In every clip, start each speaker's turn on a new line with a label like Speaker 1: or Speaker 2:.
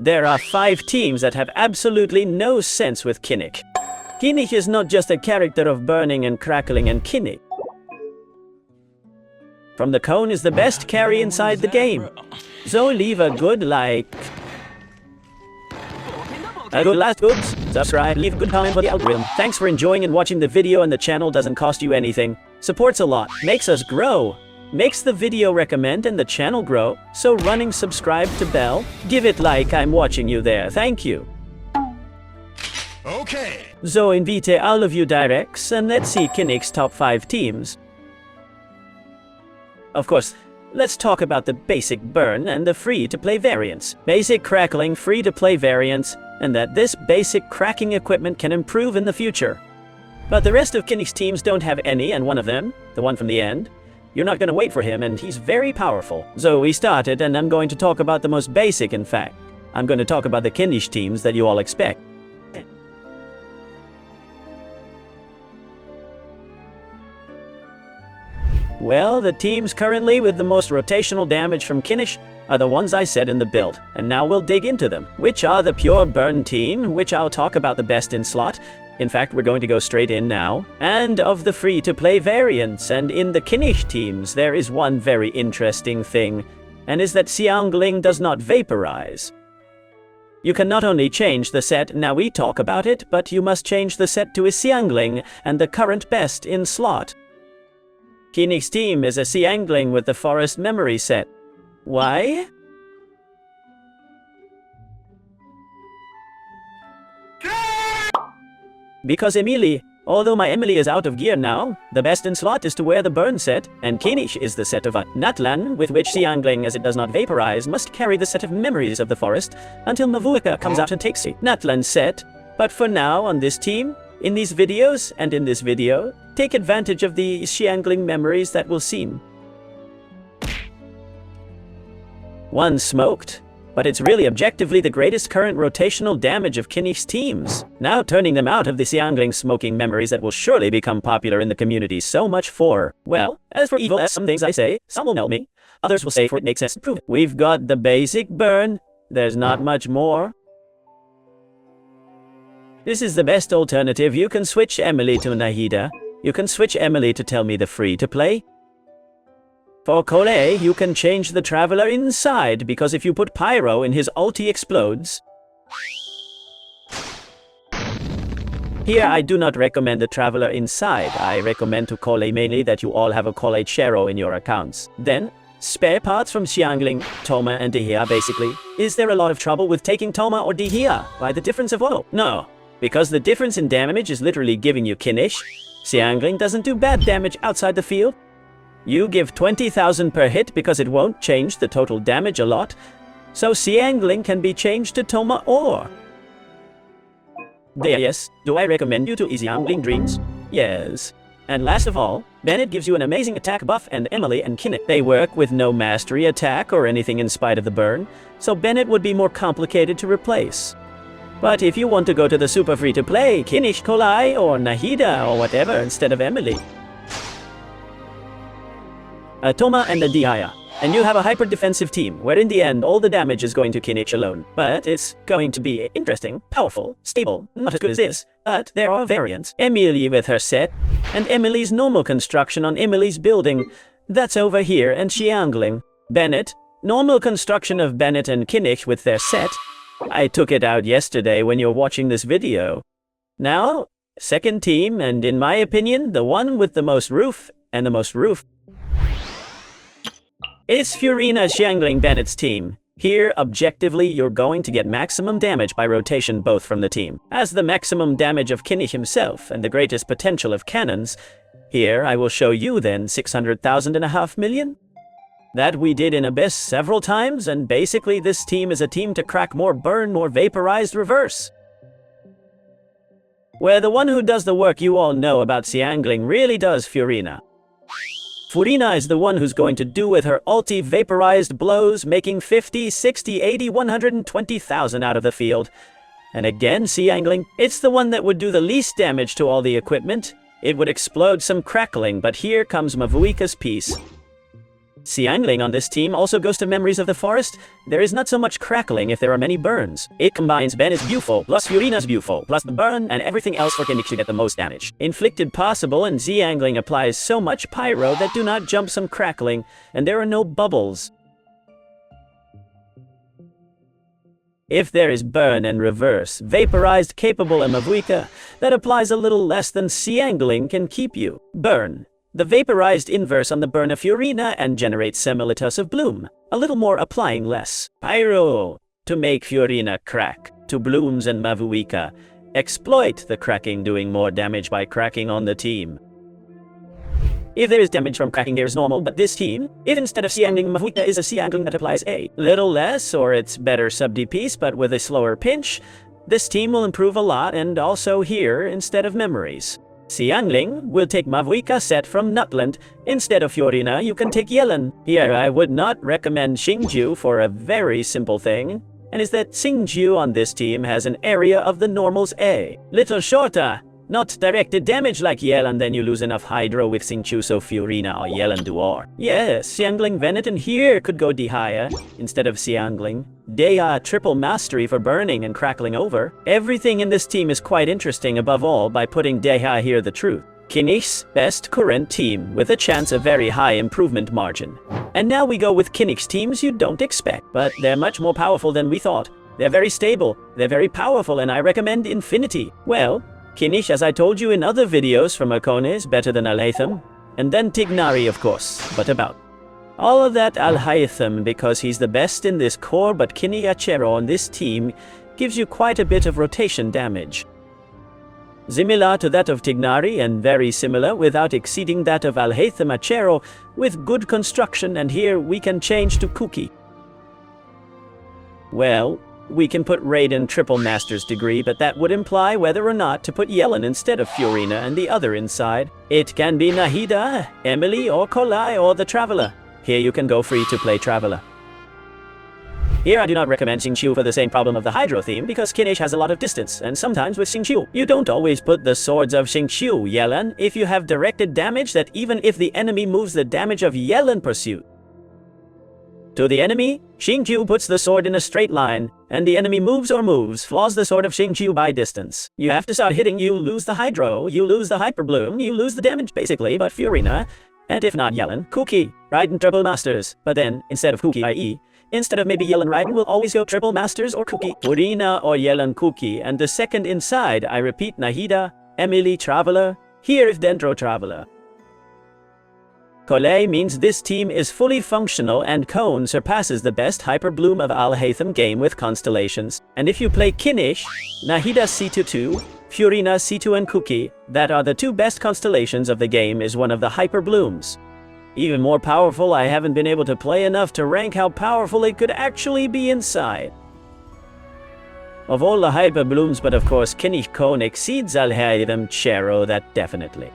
Speaker 1: There are 5 teams that have absolutely no sense with Kinich. Kinich is not just a character of burning and crackling and Kinich. From the cone is the best carry inside the game. So leave a good like. A good last oops, subscribe, leave a good comment for the algorithm. Thanks for enjoying and watching the video, and the channel doesn't cost you anything. Supports a lot, makes us grow. Makes the video recommend and the channel grow, so running subscribe to bell, give it like I'm watching you there, thank you.
Speaker 2: Okay.
Speaker 1: So invite all of you directs and let's see Kinich's top 5 teams. Of course, let's talk about the basic burn and the free-to-play variants. Basic crackling free-to-play variants, and that this basic cracking equipment can improve in the future. But the rest of Kinich's teams don't have any, and one of them, the one from the end, you're not gonna wait for him, and he's very powerful. So we started, and I'm going to talk about the most basic, in fact. I'm going to talk about the Kinich teams that you all expect. Well, the teams currently with the most rotational damage from Kinich are the ones I said in the build, and now we'll dig into them. Which are the pure burn team, which I'll talk about the best in slot. In fact, we're going to go straight in now. And of the free-to-play variants, and in the Kinich teams, there is one very interesting thing, and is that Xiangling does not vaporize. You can not only change the set, now we talk about it, but you must change the set to a Xiangling, and the current best in slot. Kinich's team is a Xiangling with the Forest Memory set. Why? Because Emily, although my Emily is out of gear now, the best in slot is to wear the burn set, and Kinich is the set of a NATLAN, with which Xiangling, as it does not vaporize, must carry the set of memories of the forest until Mavuika comes out and takes it. NATLAN set, but for now on this team, in these videos and in this video, take advantage of the Xiangling memories that will seem. One smoked. But it's really objectively the greatest current rotational damage of Kinich's teams. Now turning them out of the Xiangling smoking memories that will surely become popular in the community so much for, well, as for evil as some things I say, some will melt me, others will say for it makes sense to prove it. We've got the basic burn, there's not much more. This is the best alternative. You can switch Emily to Nahida, you can switch Emily to tell me the free-to-play. For Kole, you can change the Traveler inside, because if you put Pyro in his ulti explodes. Here I do not recommend the Traveler inside, I recommend to Kole mainly that you all have a Kole Chero in your accounts. Then, spare parts from Xiangling, Toma and Dihia basically. Is there a lot of trouble with taking Toma or Dihia by the difference of oil? No, because the difference in damage is literally giving you Kinich. Xiangling doesn't do bad damage outside the field. You give 20,000 per hit because it won't change the total damage a lot, so Xiangling can be changed to Toma or. Yes, do I recommend you to Xiangling Dreams? Yes. And last of all, Bennett gives you an amazing attack buff, and Emily and Kinich, they work with no mastery attack or anything in spite of the burn, so Bennett would be more complicated to replace. But if you want to go to the super free-to-play, Kinich, Kolai or Nahida or whatever instead of Emily. Toma and a Dihia, and you have a hyper-defensive team, where in the end all the damage is going to Kinich alone. But it's going to be interesting, powerful, stable, not as good as this, but there are variants. Emily with her set, and Emily's normal construction on Emily's building, that's over here, and Xiangling. Bennett, normal construction of Bennett and Kinich with their set. I took it out yesterday when you're watching this video. Now, second team, and in my opinion, the one with the most roof, and the most roof. It's Furina Xiangling Bennett's team. Here, objectively, you're going to get maximum damage by rotation both from the team, as the maximum damage of Kinich himself and the greatest potential of cannons. Here, I will show you then 600,000 and a half million. That we did in Abyss several times, and basically this team is a team to crack more burn, more vaporized reverse. Where the one who does the work you all know about Xiangling really does Furina. Furina is the one who's going to do with her ulti vaporized blows, making 50, 60, 80, 120,000 out of the field. And again, Xiangling, it's the one that would do the least damage to all the equipment. It would explode some crackling, but here comes Mavuika's piece. Xiangling on this team also goes to Memories of the Forest. There is not so much crackling if there are many burns. It combines Ben's Bufo plus Furina's Bufo plus the burn and everything else for Kinich to get the most damage. Inflicted possible, and Xiangling applies so much pyro that do not jump some crackling, and there are no bubbles. If there is burn and reverse, vaporized capable Mavuika, that applies a little less than Xiangling can keep you. Burn. The vaporized inverse on the burn of Furina and generates Semilitus of Bloom. A little more applying less. Pyro. To make Furina crack. To Blooms and Mavuika. Exploit the cracking, doing more damage by cracking on the team. If there is damage from cracking, there is normal, but this team, if instead of Xiangling, Mavuika is a Xiangling that applies a little less, or it's better sub-DPS but with a slower pinch, this team will improve a lot, and also here instead of Memories. Xiangling will take Mavuika set from NATLAN. Instead of Furina, you can take Yelan. Here, I would not recommend Xingqiu for a very simple thing, and is that Xingqiu on this team has an area of the normals A. Little shorter. Not directed damage like Yelan, then you lose enough Hydro with Xingqiu, so Furina or Yelan Duor. Yes, Xiangling Veneton here could go Dehaya instead of Xiangling. Deha triple mastery for burning and crackling over. Everything in this team is quite interesting, above all by putting Deha here the truth. Kinich's best current team with a chance of very high improvement margin. And now we go with Kinich's teams you don't expect, but they're much more powerful than we thought. They're very stable, they're very powerful, and I recommend Infinity. Well, Kinich, as I told you in other videos from Akone, is better than Alhaitham. And then Tignari, of course. But about all of that Alhaitham, because he's the best in this core, but Kinich Achero on this team gives you quite a bit of rotation damage. Similar to that of Tignari, and very similar without exceeding that of Alhaitham Achero, with good construction, and here we can change to Kuki. Well, we can put Raiden triple master's degree, but that would imply whether or not to put Yelan instead of Furina and the other inside. It can be Nahida, Emily, or Kolai, or the Traveler. Here you can go free to play Traveler. Here I do not recommend Xingqiu for the same problem of the Hydro theme, because Kinich has a lot of distance, and sometimes with Xingqiu, you don't always put the swords of Xingqiu, Yelan, if you have directed damage that even if the enemy moves the damage of Yelan pursuit to the enemy, Xingqiu puts the sword in a straight line, and the enemy moves, flaws the sword of Xingqiu by distance. You have to start hitting, you lose the Hydro, you lose the Hyper Bloom, you lose the damage basically, but Furina, and if not Yelan, Kuki, Raiden triple masters, but then, instead of Kuki, i.e., instead of maybe Yelan Raiden, will always go triple masters or Kuki, Furina or Yelan Kuki, and the second inside, I repeat, Nahida, Emily Traveler, here if Dendro Traveler. Kolei means this team is fully functional, and Cone surpasses the best Hyper Bloom of Alhaitham game with constellations. And if you play Kinich, Nahida C2-2, Furina C2 and Kuki, that are the two best constellations of the game, is one of the Hyper Blooms. Even more powerful, I haven't been able to play enough to rank how powerful it could actually be inside. Of all the Hyper Blooms, but of course Kinich Cone exceeds Alhaitham Chero, that definitely.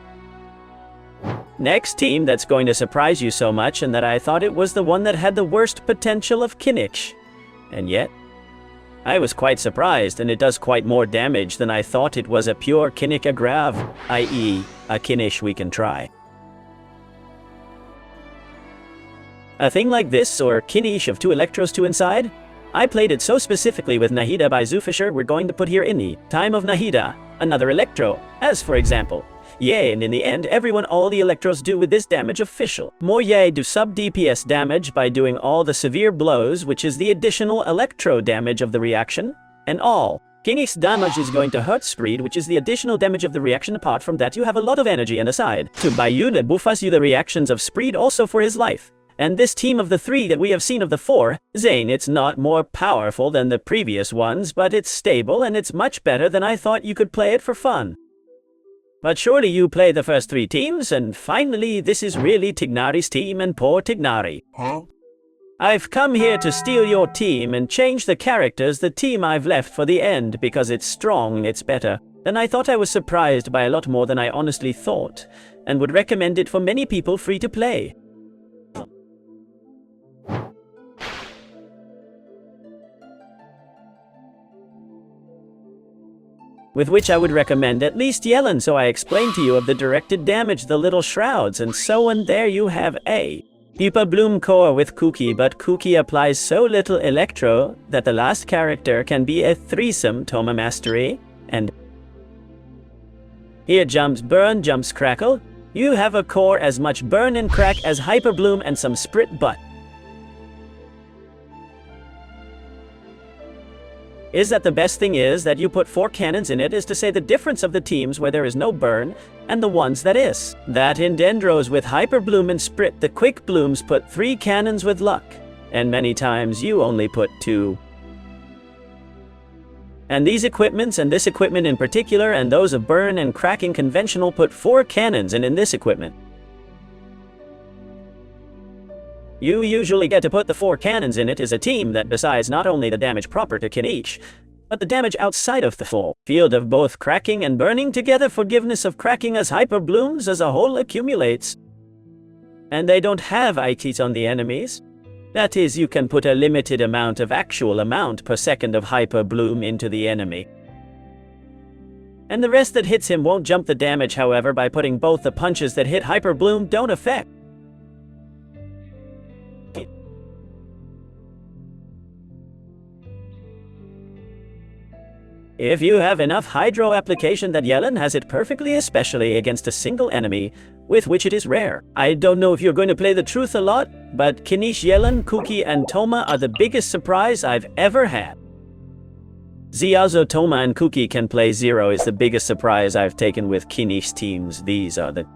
Speaker 1: Next team that's going to surprise you so much, and that I thought it was the one that had the worst potential of Kinich. And yet, I was quite surprised, and it does quite more damage than I thought. It was a pure Kinich Aggrave, i.e. a Kinich we can try. A thing like this, or Kinich of 2 Electros 2 inside? I played it so specifically with Nahida by Zoofisher, we're going to put here in the time of Nahida, another Electro, as for example. Yay, and in the end, everyone all the Electros do with this damage official. More Yay do sub DPS damage by doing all the severe blows, which is the additional Electro damage of the reaction, and all. Kinich's damage is going to hurt Spreed, which is the additional damage of the reaction. Apart from that, you have a lot of energy, and aside to Bayuda buffas you the reactions of Spreed also for his life. And this team of the 3 that we have seen of the 4, Zane, it's not more powerful than the previous ones, but it's stable, and it's much better than I thought you could play it for fun. But surely you play the first 3 teams, and finally this is really Tignari's team, and poor Tignari.
Speaker 2: Huh?
Speaker 1: I've come here to steal your team and change the characters, the team I've left for the end, because it's strong, it's better. And I thought I was surprised by a lot more than I honestly thought, and would recommend it for many people free to play. With which I would recommend at least Yelan, so I explained to you of the directed damage, the little shrouds, and so on. There you have a Hyper Bloom core with Cookie, but Cookie applies so little electro that the last character can be a threesome Toma mastery, and here jumps Burn, jumps Crackle. You have a core as much burn and crack as Hyper Bloom and some sprit butt. Is that the best thing is that you put 4 cannons in it is to say the difference of the teams where there is no burn and the ones that is. That in Dendros with Hyper Bloom and Sprit, the quick blooms put 3 cannons with luck, and many times you only put 2. And these equipments, and this equipment in particular, and those of burn and cracking conventional put 4 cannons in this equipment. You usually get to put the 4 cannons in it as a team that besides not only the damage proper to Kinich, but the damage outside of the full field of both cracking and burning together, forgiveness of cracking as Hyper Blooms as a whole accumulates. And they don't have ITs on the enemies. That is, you can put a limited amount of actual amount per second of Hyper Bloom into the enemy. And the rest that hits him won't jump the damage, however, by putting both the punches that hit Hyper Bloom don't affect. If you have enough hydro application that Yellen has it perfectly, especially against a single enemy, with which it is rare. I don't know if you're going to play the truth a lot, but Kinich, Yellen, Cookie, and Toma are the biggest surprise I've ever had. Ziazo, Toma, and Cookie can play 0 is the biggest surprise I've taken with Kinich's teams. These are the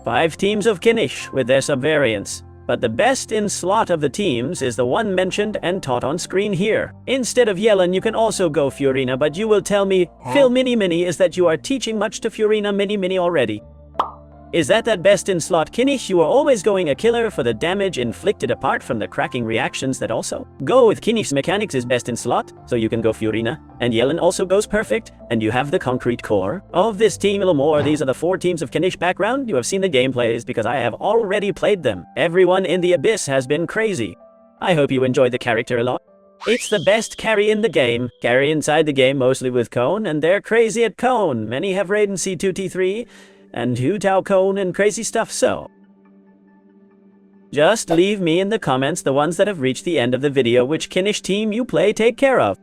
Speaker 1: 5 teams of Kinich with their subvariants. But the best in slot of the teams is the one mentioned and taught on screen here. Instead of Yellen, you can also go Furina, but you will tell me, Phil Mini is that you are teaching much to Furina Mini already. Is that best in slot Kinich? You are always going a killer for the damage inflicted apart from the cracking reactions that also go with Kinich's mechanics is best in slot, so you can go Furina, and Yellen also goes perfect, and you have the concrete core of this team. A little more, these are the 4 teams of Kinich background. You have seen the gameplays because I have already played them. Everyone in the Abyss has been crazy. I hope you enjoyed the character a lot. It's the best carry in the game. Carry inside the game mostly with Cone, and they're crazy at Cone. Many have Raiden C2 T3, and Hu Tao Cone and crazy stuff, so just leave me in the comments the ones that have reached the end of the video which Kinich team you play take care of.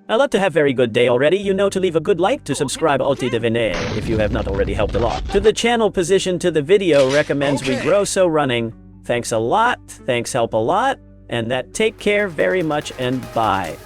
Speaker 1: I'd love to have very good day already. You know to leave a good like, to subscribe ulti divine if you have not already helped a lot. To the channel position to the video recommends we grow so running. Thanks a lot, thanks help a lot, and that take care very much and bye.